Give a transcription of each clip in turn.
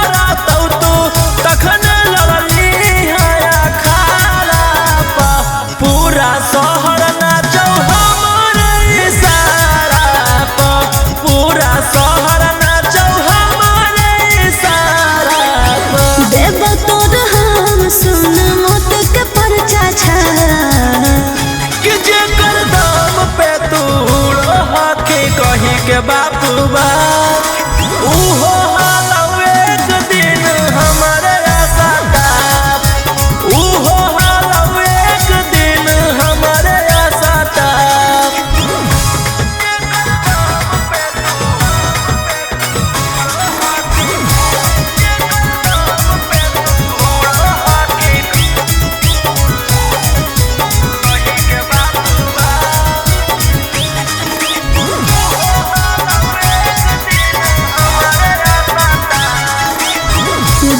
करा तू तखन लड़ली हया खाला पा पूरा शहर नाचौ हमरे इशारा पा पूरा शहर नाचौ हमरे इशारा पा देव तोर हम सुन मौत के परचा छा कि जेकर दाम पे तू हाथी कही के बापू बा उहो हालौ एक दिन हमारे आशा टाप उहो हालौ एक दिन हमारे आशा टाप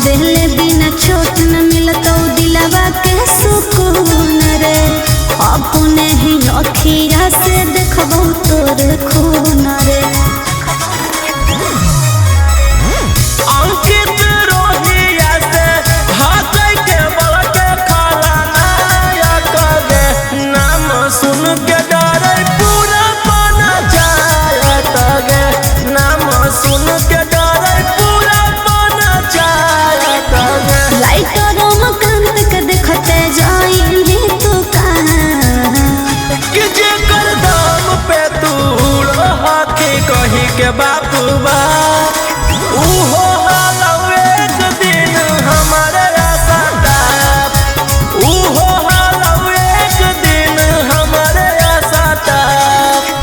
देहले बिना छोट न मिलतौ दिलवा के सुकून रे अपने ही अखिया से देखबौ तोर खून रे अंकित रोहिया से हाथ के बल के खाला नायक गे नाम सुन के डरे पूरा बन जायत गे नाम सुन के डरे पूरा बन जायत गे लाइटर मकान के देखते जाइली तू कहाँ कि जेकर दाम पे तू हाथी कही के बापू बा उहो हालौ एक दिन हमारे आशा टाप उहो हालौ एक दिन हमारे आशा टाप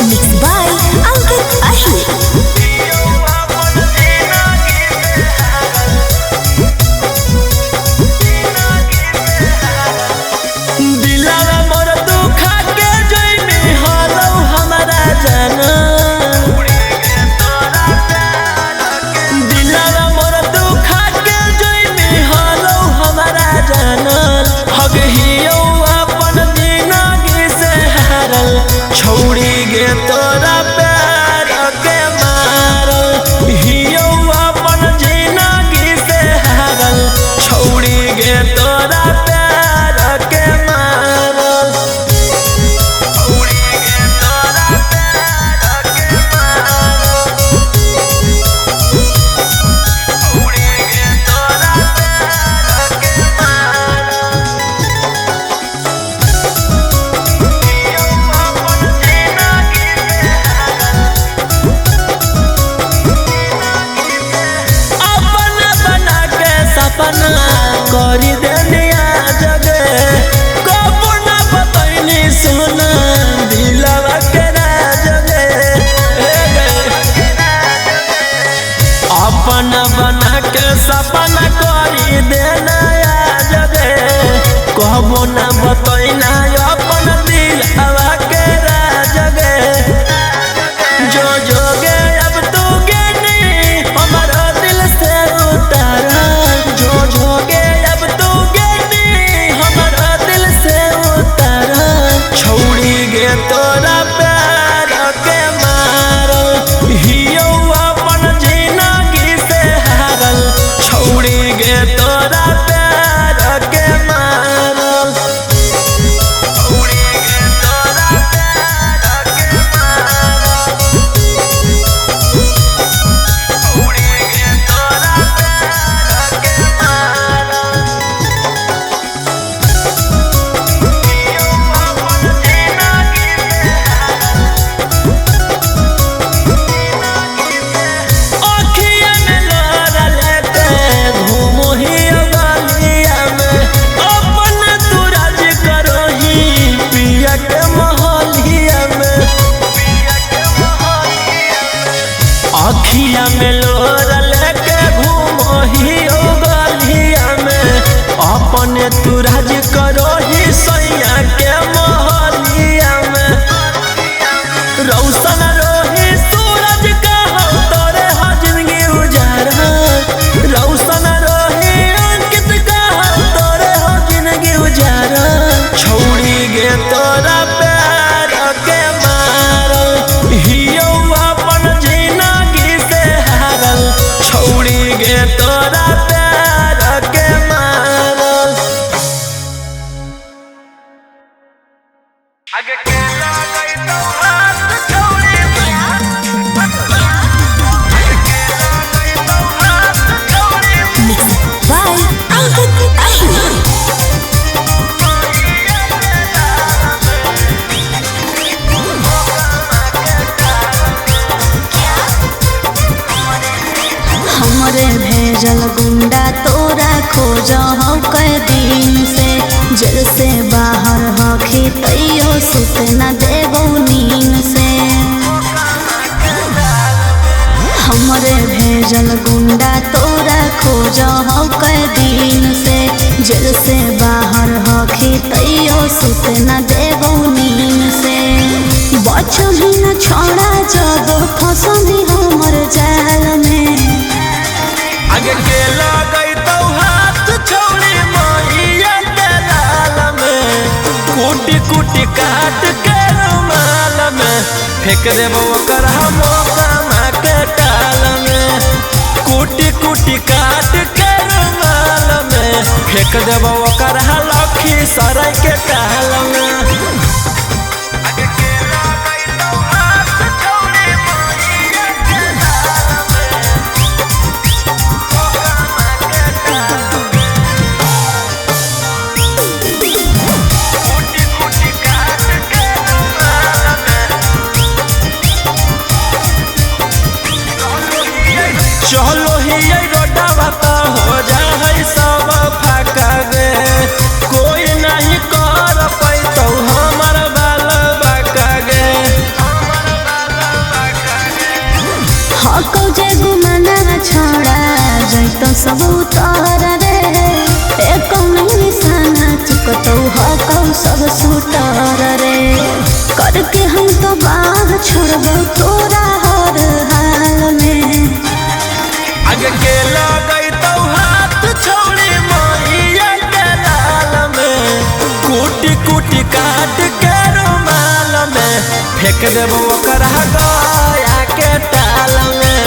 मिक्स बाय अंकित अहिर दिलवा मोर दुखा के जइनी हालौ हमारा जाना दिलवा मोर दुखा के जइनी हालौ हमारा जाना हगहियो अपन जिंदगी से हारल छोड़ी गे तोरा प्यार के मारल हियो अपन जिंदगी से हारल छोड़ी गे तोरा प्यार के मारल छोड़ी गे तोरा प्यार के मारल छोड़ी गे तोरा प्यार के मारल हियो अपन जिंदगी से अपना बना के सपना करी देनिया जगे कबो ना बतैनी सोना दिलवा के राजगे अपना बना के सपना करी देना जगे कबो ना बतैना अपन दिलवा के राजगे जो जोगे अब तू गेनी हमारा दिल से उतारा जो जोगे अब तू गेनी हमारा दिल से उतारा छोड़ी गे तोरा प्यार के मारल हियो अपन जिंदगी से हारल छोड़ी गे तोरा प्यार के मारल छोड़ी गे तोरा प्यार के मारल छोड़ी गे तोरा प्यार के मारल हियो अपन जिंदगी से अखिया में लोरा लेके घूमो ही गली भेजल गुंडा तोरा खोज हो कई दिन से, जेल से बाहर हखी तैयो सुत न देबो नींद से। हमरे भेजल गुंडा तोरा खोज हो कई दिन से, जेल से बाहर हखी तैयो सुत न देबो नींद से। बचही न छोड़ा जब फंसनी हमर जाल में, आगे के लगई तो हाथ छोड़ी मैया के लाल में, कूटी कूटी काट के रुमाल में फेंक देबो ओकर हम कामा के टाल में। कूटी कूटी काट के रुमाल में फेंक देबो ओकर लखी सराय के टाल में। चलो ही रोडवा तो हो जाए सब फाका गे, कोई नहीं कर पैतो हमर बाल बाका गे। हको जे गुमना छोड़ा जैतो सब उतार रे, एको नहीं निशाना चुकतो हको सब सुतार रे। करके हम तो बाह छोड़बो तोरा हर हाल में, आगे के लगई तो हाथ छोड़ी मैया के लाल में, कूटी कूटी काट के रुमाल में फेंक देबो ओकर गया के टाल में।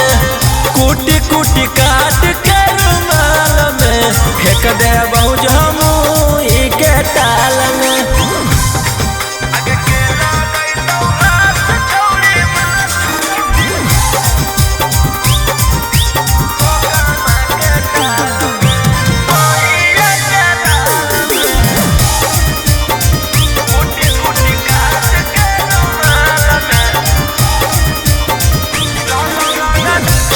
कूटी कूटी काट के रुमाल में फेंक देबो जमुई के टाल में।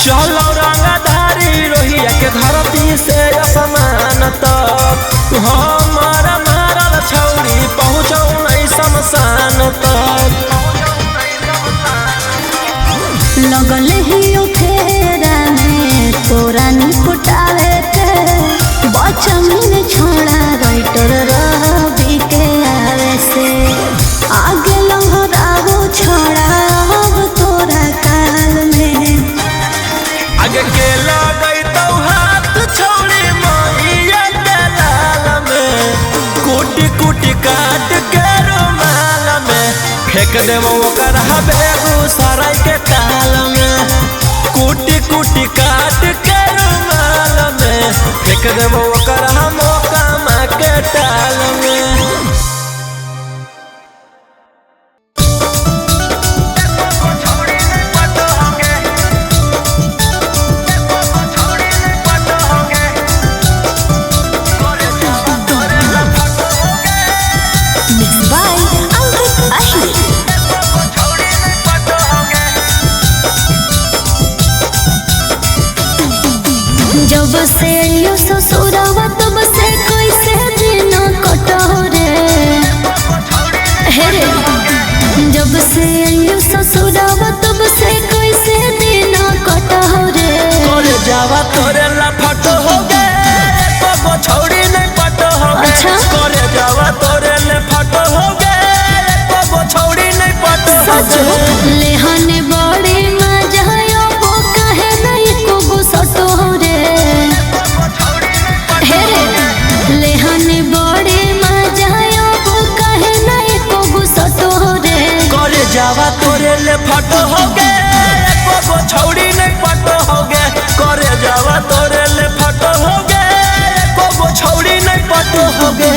चलो रंगधारी रोहिया के धरती से असमान तक, हमारा मारल छौरी पहुँचौ नहीं शमशान तक। लगल ही फेरा में तोरा निपटावे के, बचमी छोड़ा राइटर रवि के आवे से। आगे लहरावो छोड़ा अब तोरा काल में, आगे के लगई तो हाथ छोड़ी मैया के लाल में, कूटी कूटी काट के रुमाल में फेंक देबो ओकर बेगूसराय के टाल में। कूटी कूटी काट के रुमाल में फेंक देबो ओकर कामा के टाल में। जब से यो ससुरवा तब से कैसे दिन कटो रे, हे रे। जब से यो ससुरवा तब से कैसे दिन कटो रे, करे जावा तोरे लफट हो गे, को छोड़ी नहीं पटो हो गे। अच्छा। करे जावा तोरे लफट हो गे, को छोड़ी नहीं पटो हो गे। लेहने बड़े मजा वो कहे नहीं को गुसटो रे, हे रे। लेहने बड़े मजा वो कहे नहीं को गुसटो रे, करे जावा तोरे लफट हो गे, को छोड़ी नहीं पटो हो गे। करे जावा तोरे लफट हो गे, को छोड़ी नहीं पटो हो गे।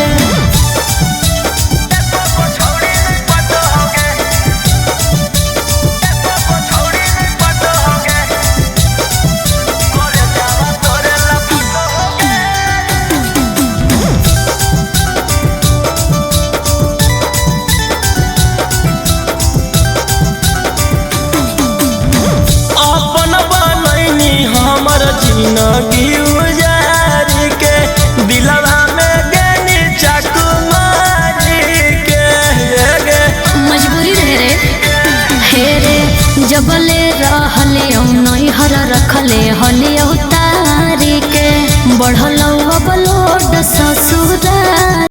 बढ़ल अब लोड ससुराल।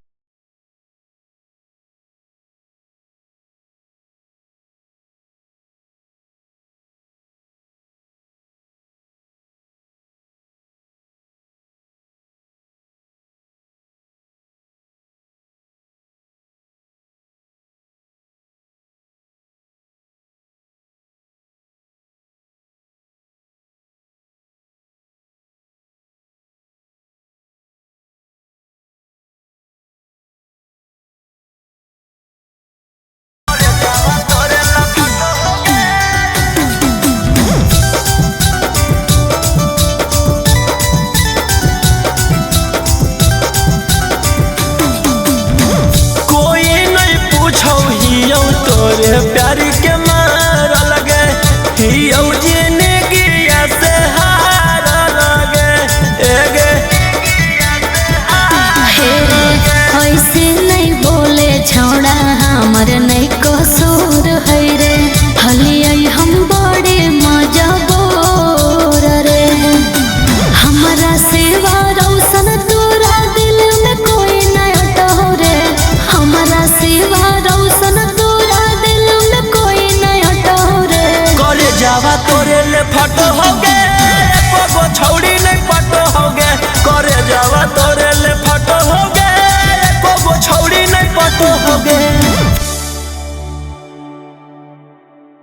तोरे प्यार के मार लगे हियो जिंदगी से हार लगे एगे ऐसे नहीं बोले छोड़ा हमर नहीं कसूर है रे हलिया हम बड़े मजबूर रे हमारा सेवा रौशन तोरा दिल में कोई नहीं अटो रे हमारा सेवा रौशन जावा तोरे ले फटो हो गे एगो छौड़ी नहीं पटो हो गे करे जावा तोरे ले फटो हो गे एगो छौड़ी नहीं पटो हो गे।